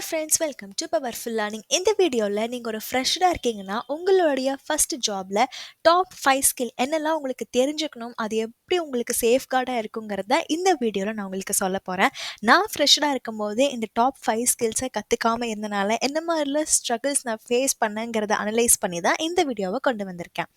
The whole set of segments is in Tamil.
Friends, welcome to powerful learning. இந்த வீடியோவில் நீங்கள் ஒரு ஃப்ரெஷராக இருக்கீங்கன்னா உங்களுடைய ஃபர்ஸ்ட் ஜாபில் டாப் 5 ஸ்கில் என்னெல்லாம் உங்களுக்கு தெரிஞ்சுக்கணும், அது எப்படி உங்களுக்கு சேஃப்கார்டாக இருக்குங்கிறத இந்த வீடியோவில் நான் உங்களுக்கு சொல்ல போகிறேன். நான் ஃப்ரெஷராக இருக்கும்போதே இந்த டாப் 5 ஸ்கில்ஸை கற்றுக்காமல் இருந்தனால என்ன மாதிரிலாம் ஸ்ட்ரகிள்ஸ் நான் ஃபேஸ் பண்ணேங்கிறத அனலைஸ் பண்ணி தான் இந்த வீடியோவை கொண்டு வந்திருக்கேன்.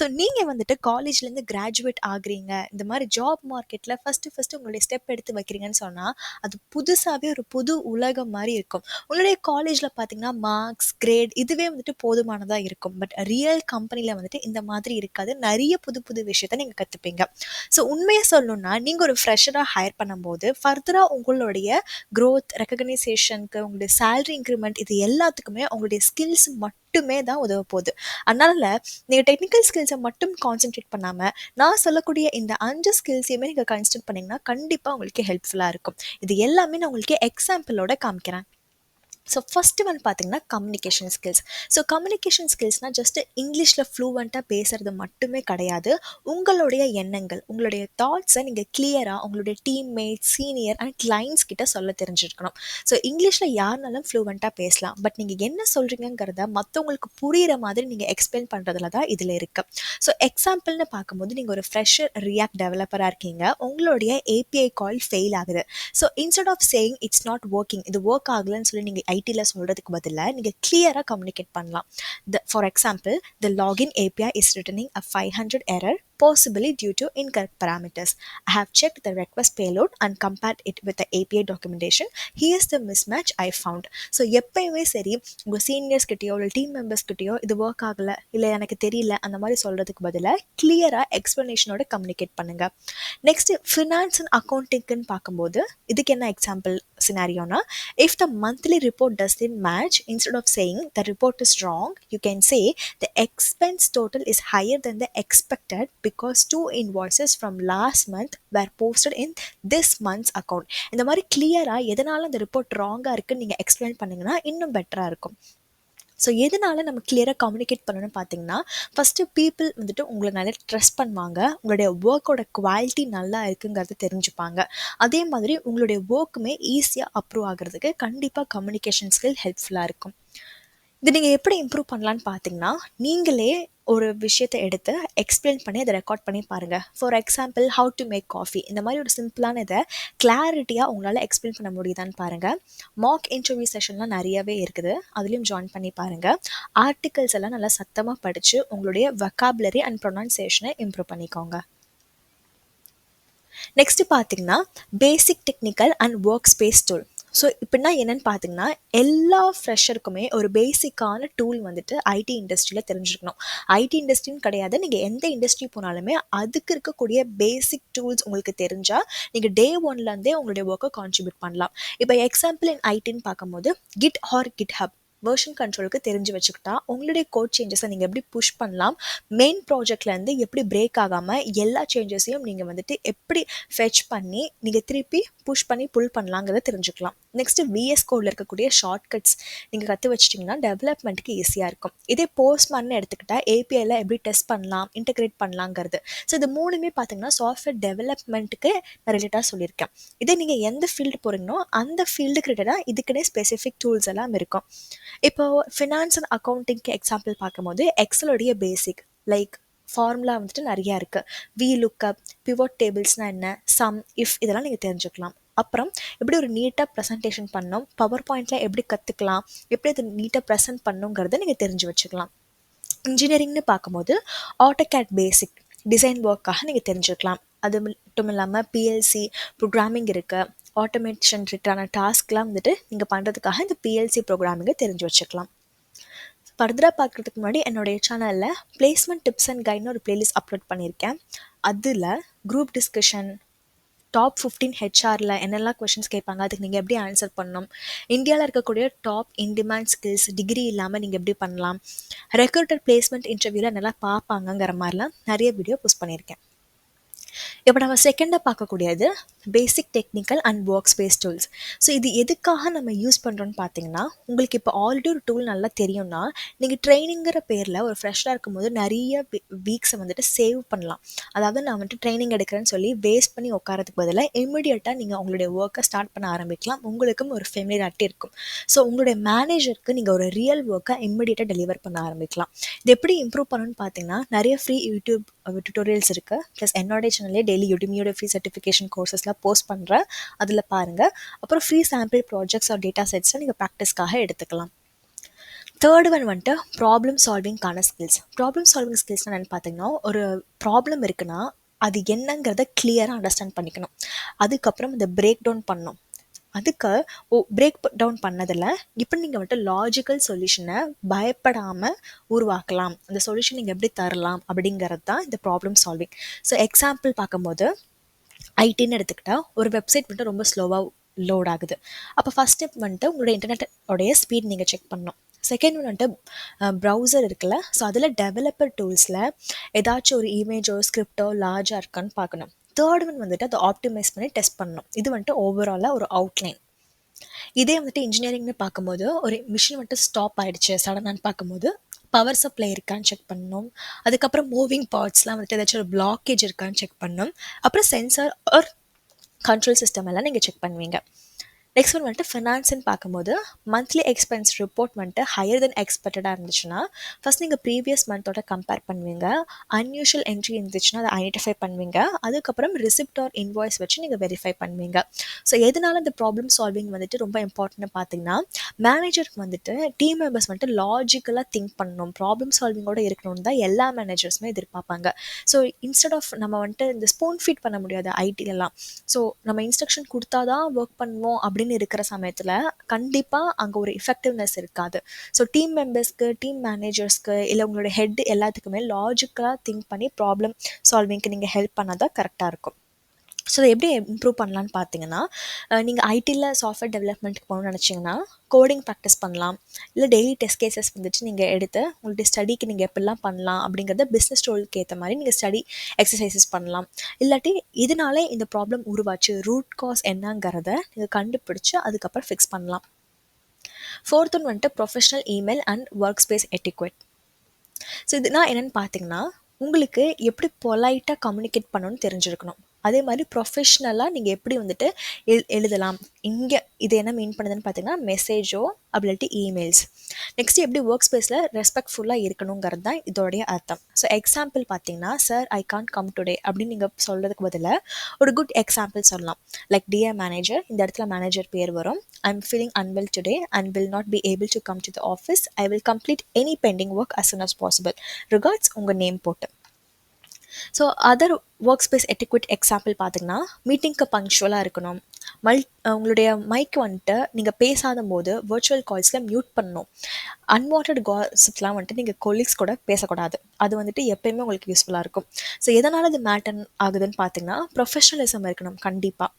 ஸோ நீங்கள் வந்துட்டு காலேஜ்லேருந்து கிராஜுவேட் ஆகுறீங்க, இந்த மாதிரி ஜாப் மார்க்கெட்டில் ஃபஸ்ட்டு உங்களுடைய ஸ்டெப் எடுத்து வைக்கிறீங்கன்னு சொன்னால் அது புதுசாகவே ஒரு புது உலகம் மாதிரி இருக்கும். உங்களுடைய காலேஜில் பார்த்தீங்கன்னா மார்க்ஸ், கிரேட் இதுவே வந்துட்டு போதுமானதாக இருக்கும். பட் ரியல் கம்பெனியில் வந்துட்டு இந்த மாதிரி இருக்காது. நிறைய புது புது விஷயத்த நீங்கள் கற்றுப்பீங்க. ஸோ உண்மையை சொல்லணும்னா நீங்கள் ஒரு ஃப்ரெஷராக ஹையர் பண்ணும்போது ஃபர்தராக உங்களுடைய க்ரோத், ரெக்கக்னைசேஷனுக்கு, உங்களுடைய சேலரி இன்க்ரிமெண்ட் இது எல்லாத்துக்குமே உங்களுடைய ஸ்கில்ஸ் மட்டுமே தான் உதவ போகுது. அதனால நீங்கள் டெக்னிக்கல் ஸ்கில்ஸை மட்டும் கான்சென்ட்ரேட் பண்ணாமல் நான் சொல்லக்கூடிய இந்த 5 ஸ்கில்ஸையுமே நீங்கள் கன்சிடர் பண்ணிங்கன்னா கண்டிப்பாக உங்களுக்கு ஹெல்ப்ஃபுல்லாக இருக்கும். இது எல்லாமே நான் உங்களுக்கு எக்ஸாம்பிளோட காமிக்கிறேன். ஸோ ஃபஸ்ட்டு ஒன் பார்த்தீங்கன்னா கம்யூனிகேஷன் ஸ்கில்ஸ். ஸோ கம்யூனிகேஷன் ஸ்கில்ஸ்னால் ஜஸ்ட் இங்கிலீஷில் ஃப்ளூவெண்ட்டாக பேசுகிறது மட்டுமே கிடையாது. உங்களுடைய எண்ணங்கள், உங்களுடைய தாட்ஸை நீங்கள் கிளியராக உங்களுடைய டீம்மேட், சீனியர் அண்ட் கிளைண்ட்ஸ் கிட்ட சொல்ல தெரிஞ்சிருக்கணும். ஸோ இங்கிலீஷில் யாருனாலும் ஃப்ளூவெண்ட்டாக பேசலாம். பட் நீங்கள் என்ன சொல்கிறீங்கிறத மற்றவங்களுக்கு புரிகிற மாதிரி நீங்கள் எக்ஸ்பிளைன் பண்ணுறதுல தான் இதில் இருக்குது. ஸோ எக்ஸாம்பிள்னு பார்க்கும்போது நீங்கள் ஒரு ஃப்ரெஷர் ரியாக்ட் டெவலப்பராக இருக்கீங்க, உங்களுடைய ஏபிஐ கால் ஃபெயில் ஆகுது. So instead of saying it's not working, இது ஒர்க் ஆகலைன்னு சொல்லி நீங்கள் ஐடியில் சொல்கிறதுக்கு பதிலாக நீங்கள் கிளியராக கம்யூனிகேட் பண்ணலாம். For example, the login API is returning a 500 error possibly due to incorrect parameters. I have checked the request payload and compared it with the API documentation. Here's the mismatch I found. So எப்பயுமே சரி உங்கள் சீனியர்ஸ் கிட்டேயோ இல்லை டீம் மெம்பர்ஸ் கிட்டேயோ இது ஒர்க் ஆகலை, இல்லை எனக்கு தெரியல அந்த மாதிரி சொல்கிறதுக்கு பதிலாக கிளியராக எக்ஸ்ப்ளனேஷனோட கம்யூனிகேட் பண்ணுங்கள். நெக்ஸ்ட்டு ஃபினான்ஸ் அண்ட் அக்கௌண்டிங்க்குன்னு பார்க்கும்போது இதுக்கு என்ன example சினாரியோனா, if the monthly report doesn't match, instead of saying the report is wrong, you can say the expense total is higher than the expected because 2 invoices from last month were posted in this month's account. இந்த மாதிரி கிளியராக எதனால அந்த ரிப்போர்ட் ராங்காக இருக்குன்னு நீங்கள் எக்ஸ்பிளைன் பண்ணிங்கன்னா இன்னும் பெட்டராக இருக்கும். ஸோ எதனால நம்ம கிளியராக கம்யூனிகேட் பண்ணணும்னு பார்த்தீங்கன்னா, ஃபஸ்ட்டு பீப்புள் வந்துட்டு உங்களை நல்லா ட்ரஸ்ட் பண்ணுவாங்க, உங்களுடைய ஒர்க்கோட குவாலிட்டி நல்லா இருக்குங்கிறத தெரிஞ்சுப்பாங்க. அதே மாதிரி உங்களுடைய ஒர்க்குமே ஈஸியாக அப்ரூவ் ஆகிறதுக்கு கண்டிப்பாக கம்யூனிகேஷன் ஸ்கில் ஹெல்ப்ஃபுல்லாக இருக்கும். இது நீங்கள் எப்படி இம்ப்ரூவ் பண்ணலான்னு பார்த்தீங்கன்னா, நீங்களே ஒரு விஷயத்தை எடுத்து எக்ஸ்பிளைன் பண்ணி அதை ரெக்கார்ட் பண்ணி பாருங்கள். For example, how to make coffee, இந்த மாதிரி ஒரு சிம்பிளான இதை கிளாரிட்டியாக உங்களால் எக்ஸ்பிளைன் பண்ண முடியுதான்னு பாருங்கள். மாக் இன்டர்வியூ செஷன்லாம் நிறையவே இருக்குது, அதுலேயும் ஜாயின் பண்ணி பாருங்கள். ஆர்டிகல்ஸ் எல்லாம் நல்லா சத்தமாக படித்து உங்களுடைய வொக்காபுலரி அண்ட் ப்ரொனன்சியேஷனை இம்ப்ரூவ் பண்ணிக்கோங்க. நெக்ஸ்ட்டு பார்த்தீங்கன்னா basic technical and work space tool. So இப்படின்னா என்னென்னு பார்த்தீங்கன்னா, எல்லா ஃப்ரெஷருக்குமே ஒரு பேசிக்கான டூல் வந்துட்டு ஐடி இண்டஸ்ட்ரியில் தெரிஞ்சிருக்கணும். ஐடி இண்டஸ்ட்ரின்னு கிடையாது, நீங்கள் எந்த இண்டஸ்ட்ரி போனாலுமே அதுக்கு இருக்கக்கூடிய பேசிக் டூல்ஸ் உங்களுக்கு தெரிஞ்சால் நீங்கள் டே ஒன்லேருந்தே உங்களுடைய ஒர்க்கை கான்ட்ரிபியூட் பண்ணலாம். இப்போ எக்ஸாம்பிள் இன் ஐடின்னு பார்க்கும்போது கிட் ஆர் கிட்ஹப் வெர்ஷன் கண்ட்ரோலுக்கு தெரிஞ்சு வச்சுக்கிட்டா உங்களுடைய கோட் சேஞ்சஸை நீங்கள் எப்படி புஷ் பண்ணலாம், மெயின் ப்ராஜெக்ட்லேருந்து எப்படி பிரேக் ஆகாமல் எல்லா சேஞ்சஸையும் நீங்கள் வந்துட்டு எப்படி ஃபெச் பண்ணி நீங்கள் திருப்பி புஷ் பண்ணி புல் பண்ணலாங்கிறத தெரிஞ்சுக்கலாம். நெக்ஸ்ட்டு விஎஸ் கோடில் இருக்கக்கூடிய ஷார்ட்கட்ஸ் நீங்கள் கற்று வச்சிட்டிங்கன்னா டெவலப்மெண்ட்டுக்கு ஈஸியாக இருக்கும். இதே போஸ்ட்மேன் எடுத்துக்கிட்டால் ஏபிஐயில் எப்படி டெஸ்ட் பண்ணலாம், இன்டெகிரேட் பண்ணலாங்கிறது. ஸோ இது மூணுமே பார்த்தீங்கன்னா சாஃப்ட்வேர் டெவலப்மெண்ட்டுக்கு நான் ரிலேட்டாக சொல்லியிருக்கேன். இதே நீங்கள் எந்த ஃபீல்டு போகிறீங்களோ அந்த ஃபீல்டுக்கு ரிலேட்டாக இதுக்குன்னே ஸ்பெசிஃபிக் டூல்ஸ் எல்லாம் இருக்கும். இப்போ ஃபினான்ஸ் அண்ட் அக்கௌண்டிங்க்கு எக்ஸாம்பிள் பார்க்கும்போது எக்ஸலோடைய பேசிக் லைக் ஃபார்முலா வந்துட்டு நிறையா இருக்குது. வி லுக்கப், பிவோட் டேபிள்ஸ்னால் என்ன, சம், இஃப் இதெல்லாம் நீங்கள் தெரிஞ்சுக்கலாம். அப்புறம் எப்படி ஒரு நீட்டாக ப்ரெசன்டேஷன் பண்ணணும், பவர் பாயிண்டில் எப்படி கற்றுக்கலாம், எப்படி அது நீட்டாக ப்ரெசென்ட் பண்ணணுங்கிறத நீங்கள் தெரிஞ்சு வச்சுக்கலாம். இன்ஜினியரிங்னு பார்க்கும்போது ஆட்டோகேட் பேசிக் டிசைன் ஒர்க்காக நீங்கள் தெரிஞ்சுக்கலாம். அது மட்டும் இல்லாமல் பிஎல்சி ப்ரோக்ராமிங் இருக்குது, ஆட்டோமேஷன் ரிலேட்டான டாஸ்க்லாம் வந்துட்டு நீங்கள் பண்ணுறதுக்காக இந்த பிஎல்சி ப்ரோக்ராமிங்கை தெரிஞ்சு வச்சுக்கலாம். ஃபர்தராக பார்க்குறதுக்கு முன்னாடி என்னுடைய சேனலில் பிளேஸ்மெண்ட் டிப்ஸ் அண்ட் கைட்னு ஒரு பிளேலிஸ்ட் அப்லோட் பண்ணியிருக்கேன். அதில் குரூப் டிஸ்கஷன், டாப் 15 ஹெச்ஆரில் என்னெல்லாம் கொஷின்ஸ் கேட்பாங்க, அதுக்கு நீங்கள் எப்படி ஆன்சர் பண்ணணும், இந்தியாவில் இருக்கக்கூடிய டாப் இன்டிமேண்ட் ஸ்கில்ஸ் டிகிரி இல்லாமல் நீங்கள் எப்படி பண்ணலாம், ரெக்ரூட்டர் பிளேஸ்மெண்ட் இன்டர்வியூவில் என்னெல்லாம் பார்ப்பாங்கங்கிற மாதிரிலாம் நிறைய வீடியோ போஸ்ட் பண்ணியிருக்கேன். இப்போ நம்ம செகண்டாக பார்க்கக்கூடியது basic technical and work space tools. So இது எதுக்காக நம்ம யூஸ் பண்ணுறோன்னு பார்த்தீங்கன்னா, உங்களுக்கு இப்போ ஆல்ரெடி ஒரு டூல் நல்லா தெரியும்னா, நீங்கள் ட்ரைனிங்கிற பேரில் ஒரு ஃப்ரெஷ்ஷாக இருக்கும்போது நிறைய வீக்ஸை வந்துட்டு சேவ் பண்ணலாம். அதாவது நான் வந்துட்டு ட்ரைனிங் எடுக்கிறேன்னு சொல்லி வேஸ்ட் பண்ணி உட்காரதுக்கு பதிலாக இமிடியேட்டாக நீங்கள் உங்களுடைய ஒர்க்கை ஸ்டார்ட் பண்ண ஆரம்பிக்கலாம். உங்களுக்கும் ஒரு ஃபெமிலியாரிட்டி இருக்கும். ஸோ உங்களுடைய மேனேஜருக்கு நீங்கள் ஒரு ரியல் ஒர்க்கை இமிடியேட்டாக டெலிவர் பண்ண ஆரம்பிக்கலாம். இது எப்படி இம்ப்ரூவ் பண்ணணும்னு பார்த்தீங்கன்னா, நிறைய ஃப்ரீ யூடியூப் டுட்டோரியல்ஸ் இருக்குது. ப்ளஸ் என்னோட சேனல்லே டெய்லி யுடிமியோட ஃப்ரீ சர்டிஃபிகேஷன் கோர்சஸ்லாம் போஸ்ட் பண்ணுறேன். அதில் பாருங்கள். அப்புறம் free sample projects or data செட்ஸை நீங்கள் ப்ராக்டிஸ்க்காக எடுத்துக்கலாம். தேர்ட் ஒன் வந்துட்டு ப்ராப்ளம் சால்விங்கான ஸ்கில்ஸ். ப்ராப்ளம் சால்விங் ஸ்கில்ஸ்னால் என்னென்னு பார்த்தீங்கன்னா, ஒரு ப்ராப்ளம் இருக்குன்னா அது என்னங்கிறத கிளியராக அண்டர்ஸ்டாண்ட் பண்ணிக்கணும். அதுக்கப்புறம் இந்த பிரேக் டவுன் பண்ணணும். அதுக்கு பிரேக் டவுன் பண்ணதில் இப்போ நீங்கள் வந்துட்டு லாஜிக்கல் சொல்யூஷனை பயப்படாமல் உருவாக்கலாம். அந்த சொல்யூஷன் நீங்கள் எப்படி தரலாம் அப்படிங்கிறது தான் இந்த ப்ராப்ளம் சால்விங். ஸோ எக்ஸாம்பிள் பார்க்கும்போது ஐடின்னு எடுத்துக்கிட்டால் ஒரு வெப்சைட் வந்துட்டு ரொம்ப ஸ்லோவாக லோட் ஆகுது. அப்போ ஃபஸ்ட் ஸ்டெப் வந்துட்டு உங்களுடைய இன்டர்நெட்டோடைய ஸ்பீட் நீங்கள் செக் பண்ணணும். செகண்ட் ஒன் வந்துட்டு ப்ரௌசர் இருக்குல்ல, ஸோ அதில் டெவலப்பர் டூல்ஸில் ஏதாச்சும் ஒரு இமேஜோ ஸ்கிரிப்டோ லார்ஜாக இருக்கான்னு பார்க்கணும். தேர்ட் ஒன் வந்துட்டு அதை ஆப்டிமைஸ் பண்ணி டெஸ்ட் பண்ணணும். இது வந்துட்டு ஓவராலாக ஒரு அவுட்லைன். இதே வந்துட்டு இன்ஜினியரிங்னு பார்க்கும்போது ஒரு மிஷின் வந்துட்டு ஸ்டாப் ஆகிடுச்சு சடனான்னு பார்க்கும்போது பவர் சப்ளை இருக்கான்னு செக் பண்ணணும். அதுக்கப்புறம் மூவிங் பார்ட்ஸ்லாம் வந்துட்டு ஏதாச்சும் ஒரு பிளாக்கேஜ் இருக்கான்னு செக் பண்ணணும். அப்புறம் சென்சார் ஆர் கண்ட்ரோல் சிஸ்டம் எல்லாம் நீங்கள் செக் பண்ணுவீங்க. நெக்ஸ்ட் ஒன் வந்துட்டு ஃபினான்ஸ்ன்னு பார்க்கும்போது மந்த்லி எக்ஸ்பென்ஸ் ரிப்போர்ட் வந்துட்டு ஹையர் தென் எக்ஸ்பெக்டடாக இருந்துச்சுன்னா ஃபஸ்ட் நீங்கள் ப்ரீவியஸ் மந்தோட கம்பேர் பண்ணுவீங்க. அன்யூஷுவல் என்ட்ரி இருந்துச்சுன்னா அதை ஐடென்டிஃபை பண்ணுவீங்க. அதுக்கப்புறம் ரிசிப்ட் ஆர் இன்வாய்ஸ் வச்சு நீங்கள் வெரிஃபை பண்ணுவீங்க. ஸோ எதனால இந்த ப்ராப்ளம் சால்விங் வந்துட்டு ரொம்ப இம்பார்ட்டன்ட்னு பார்த்தீங்கன்னா, மேனேஜருக்கு வந்துட்டு டீம் மெம்பர்ஸ் வந்துட்டு லாஜிக்கலாக திங்க் பண்ணணும், ப்ராப்ளம் சால்விங்கோட இருக்கணும்னு தான் எல்லா மேனேஜர்ஸுமே எதிர்பார்ப்பாங்க. ஸோ இன்ஸ்டெட் ஆஃப் நம்ம வந்துட்டு இந்த ஸ்பூன் ஃபீட் பண்ண முடியாது ஐடிலலாம். ஸோ நம்ம இன்ஸ்ட்ரக்ஷன் கொடுத்தா தான் ஒர்க் பண்ணுவோம் அப்படின்னு இருக்கிற சமயத்தில் கண்டிப்பாக அங்கே ஒரு எஃபெக்டிவ்னஸ் இருக்காது. ஸோ டீம் மெம்பர்ஸ்க்கு, டீம் மேனேஜர்ஸ்க்கு, இல்லை உங்களோட ஹெட் எல்லாத்துக்குமே லாஜிக்கலாக திங்க் பண்ணி ப்ராப்ளம் சால்விங்க்கு நீங்கள் ஹெல்ப் பண்ணால் தான் கரெக்டாக இருக்கும். ஸோ இதை எப்படி இம்ப்ரூவ் பண்ணலான்னு பார்த்தீங்கன்னா, நீங்கள் ஐடியில் சாஃப்ட்வேர் டெவலப்மெண்ட்டுக்கு போகணும்னு நினச்சிங்கன்னா கோடிங் ப்ராக்டிஸ் பண்ணலாம். இல்லை டெய்லி டெஸ்ட் கேசஸ் வந்துட்டு நீங்கள் எடுத்து உங்களுடைய ஸ்டடிக்கு நீங்கள் எப்படிலாம் பண்ணலாம் அப்படிங்கிறத பிஸ்னஸ் ரோலுக்கு ஏற்ற மாதிரி நீங்கள் ஸ்டடி எக்ஸசைசஸ் பண்ணலாம். இல்லாட்டி இதனாலே இந்த ப்ராப்ளம் உருவாச்சு, ரூட் காஸ் என்னங்கிறத நீங்கள் கண்டுபிடிச்சி அதுக்கப்புறம் ஃபிக்ஸ் பண்ணலாம். ஃபோர்த் ஒன் வந்துட்டு professional email and work space etiquette. So இதுனா என்னென்னு பார்த்தீங்கன்னா, உங்களுக்கு எப்படி பொலைட்டாக கம்யூனிகேட் பண்ணணும்னு தெரிஞ்சிருக்கணும். அதே மாதிரி ப்ரொஃபஷ்னலாக நீங்கள் எப்படி வந்துட்டு எழுதலாம். இங்கே இது என்ன மீன் பண்ணுதுன்னு பார்த்தீங்கன்னா, மெசேஜோ அப்படி இமெயில்ஸ். நெக்ஸ்ட் எப்படி ஒர்க் ஸ்பேஸில் ரெஸ்பெக்ட்ஃபுல்லாக இருக்கணுங்கிறது தான் இதோடைய அர்த்தம். ஸோ எக்ஸாம்பிள் பார்த்தீங்கன்னா, sir I can't come today அப்படின்னு நீங்கள் சொல்கிறதுக்கு பதிலாக ஒரு குட் எக்ஸாம்பிள் சொல்லலாம். லைக் டியர் மேனேஜர், இந்த இடத்துல மேனேஜர் பேர் வரும். I am feeling unwell today and will not be able to come to the office. I will complete any pending work as soon as possible. Regards உங்கள் நேம் போட்டு. So other work space etiquette example பார்த்தீங்கன்னா, மீட்டிங்க்கு பங்க்சுவலாக இருக்கணும். உங்களுடைய மைக் வந்துட்டு நீங்கள் பேசாத போது வர்ச்சுவல் கால்ஸில் மியூட் பண்ணணும். அன்வான்ட் காசிப்லாம் வந்துட்டு நீங்கள் கொலீக்ஸ் கூட பேசக்கூடாது. அது வந்துட்டு எப்போயுமே உங்களுக்கு யூஸ்ஃபுல்லாக இருக்கும். ஸோ எதனால் இது மேட்டர் ஆகுதுன்னு பார்த்தீங்கன்னா, ப்ரொஃபஷனலிசம் இருக்கணும். கண்டிப்பாக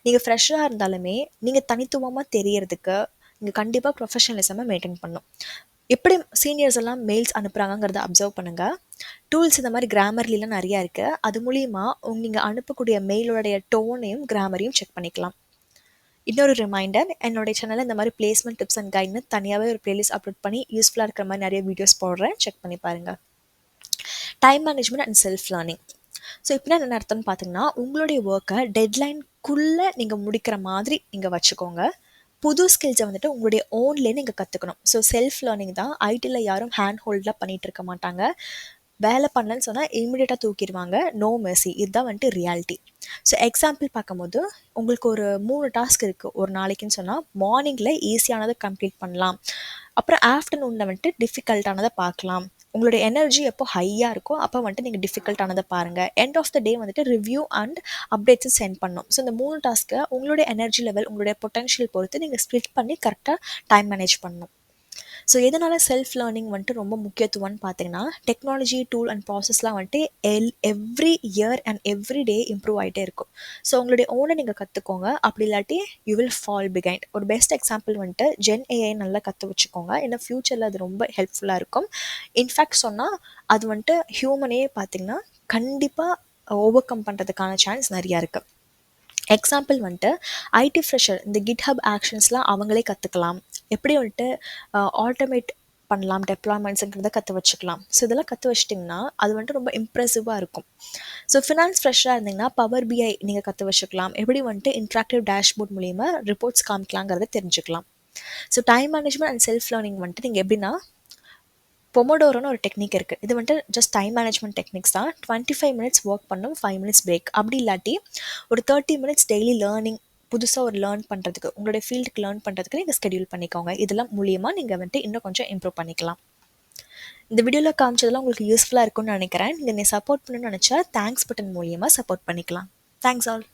நீங்கள் ஃப்ரெஷ்ஷாக இருந்தாலுமே நீங்கள் தனித்துவமாக தெரியறதுக்கு நீங்கள் கண்டிப்பாக ப்ரொஃபஷனலிசமை மெயின்டைன் பண்ணணும். எப்படி சீனியர்ஸ் எல்லாம் மெயில்ஸ் அனுப்புகிறாங்கிறத அப்சர்வ் பண்ணுங்கள். டூல்ஸ் இந்த மாதிரி கிராமர்லாம் நிறையா இருக்குது. அது மூலிமா நீங்கள் அனுப்பக்கூடிய மெயிலோடைய டோனையும் கிராமரையும் செக் பண்ணிக்கலாம். இன்னொரு ரிமைண்டர், என்னுடைய சேனலில் இந்த மாதிரி பிளேஸ்மெண்ட் டிப்ஸ் அண்ட் கைட்னு தனியாகவே ஒரு பிளேலிஸ்ட் அப்லோட் பண்ணி யூஸ்ஃபுல்லாக இருக்கிற மாதிரி நிறைய வீடியோஸ் போடுறேன், செக் பண்ணி பாருங்கள். Time management and self learning. So இப்படின்னா என்ன அர்த்தம்னு பார்த்தீங்கன்னா, உங்களுடைய ஒர்க்கை டெட்லைனுக்குள்ளே நீங்கள் முடிக்கிற மாதிரி நீங்கள் வச்சுக்கோங்க. புது ஸ்கில்ஸை வந்துட்டு உங்களுடைய ஓன்லேயே நீங்கள் கற்றுக்கணும். ஸோ செல்ஃப் லேர்னிங் தான். ஐடியில் யாரும் ஹேண்ட் ஹோல்டெலாம் பண்ணிகிட்டு இருக்க மாட்டாங்க. வேலை பண்ணலன்னு சொன்னால் இமீடியட்டாக தூக்கிடுவாங்க. No Mercy. இதுதான் வந்துட்டு ரியாலிட்டி. ஸோ எக்ஸாம்பிள் பார்க்கும்போது உங்களுக்கு ஒரு 3 டாஸ்க் இருக்குது ஒரு நாளைக்குன்னு சொன்னால், மார்னிங்கில் ஈஸியானதை கம்ப்ளீட் பண்ணலாம். அப்புறம் ஆஃப்டர்நூனில் வந்துட்டு டிஃபிகல்ட்டானதை பார்க்கலாம். உங்களுடைய எனர்ஜி எப்போ ஹையாக இருக்கோ அப்போ வந்துட்டு நீங்கள் டிஃபிகல்ட்டானதை பாருங்கள். எண்ட் ஆஃப் த டே வந்துட்டு ரிவ்யூ அண்ட் அப்டேட்ஸும் சென்ட் பண்ணணும். ஸோ இந்த 3 டாஸ்க்கை உங்களுடைய எனர்ஜி லெவல், உங்களுடைய பொட்டன்ஷியல் பொறுத்து நீங்கள் ஸ்ப்ளிட் பண்ணி கரெக்டாக டைம் மேனேஜ் பண்ணணும். ஸோ எதனால் செல்ஃப் லேர்னிங் வந்துட்டு ரொம்ப முக்கியத்துவம்னு பார்த்தீங்கன்னா, டெக்னாலஜி டூல் அண்ட் ப்ராசஸ்லாம் வந்துட்டு every year and every day improve ஆகிட்டே இருக்கும். ஸோ உங்களுடைய ஓனை நீங்கள் கற்றுக்கோங்க. அப்படி இல்லாட்டி யூ வில் ஃபால் பிகைண்ட். ஒரு பெஸ்ட் எக்ஸாம்பிள் வந்துட்டு ஜென் ஏஐ நல்லா கற்று வச்சுக்கோங்க. ஏன்னா ஃப்யூச்சரில் அது ரொம்ப ஹெல்ப்ஃபுல்லாக இருக்கும். இன்ஃபேக்ட் சொன்னால் அது வந்துட்டு ஹியூமனே பார்த்திங்கன்னா கண்டிப்பாக ஓவர் கம் பண்ணுறதுக்கான சான்ஸ் நிறையா இருக்குது. எக்ஸாம்பிள் வந்துட்டு ஐடி ஃப்ரெஷர் இந்த கிட்ஹப் ஆக்ஷன்ஸ்லாம் அவங்களே கற்றுக்கலாம். எப்படி வந்துட்டு ஆட்டோமேட் பண்ணலாம் டெப்ளாய்மெண்ட்ஸுங்கிறத கற்று வச்சுக்கலாம். ஸோ இதெல்லாம் கற்று வச்சிட்டிங்கன்னா அது வந்துட்டு ரொம்ப இம்ப்ரெசிவாக இருக்கும். ஸோ ஃபினான்ஸ் ஃப்ரெஷராக இருந்தீங்கன்னா பவர் பிஐ நீங்கள் கற்று வச்சுக்கலாம். எப்படி வந்துட்டு இன்ட்ராக்டிவ் டேஷ்போர்ட் மூலிமா ரிப்போர்ட்ஸ் காமிக்கலாங்கிறத தெரிஞ்சுக்கலாம். So time management and self learning வந்துட்டு நீங்கள் எப்படின்னா பொமோடோரோன்னு ஒரு டெக்னிக் இருக்குது. இது வந்துட்டு ஜஸ்ட் டைம் மேனேஜ்மெண்ட் டெக்னிக்ஸ் தான். 25 மினிட்ஸ் ஒர்க் பண்ணும், 5 மினிட்ஸ் பிரேக். அப்படி இல்லாட்டி ஒரு 30 மினிட்ஸ் டெய்லி லேர்னிங், புதுசாக ஒரு லேர்ன் பண்ணுறதுக்கு, உங்களுடைய ஃபீல்டுக்கு லேர்ன் பண்ணுறதுக்கு நீங்கள் ஸ்கெடியூல் பண்ணிக்கோங்க. இதெல்லாம் மூலியமாக நீங்கள் வந்துட்டு இன்னும் கொஞ்சம் இம்ப்ரூவ் பண்ணிக்கலாம். இந்த வீடியோவில் காமிச்சதெல்லாம் உங்களுக்கு யூஸ்ஃபுல்லாக இருக்கும்னு நினைக்கிறேன். நீங்கள் சப்போர்ட் பண்ணணும்னு நினச்சா தேங்க்ஸ் பட்டன் மூலியமாக சப்போர்ட் பண்ணிக்கலாம். Thanks all.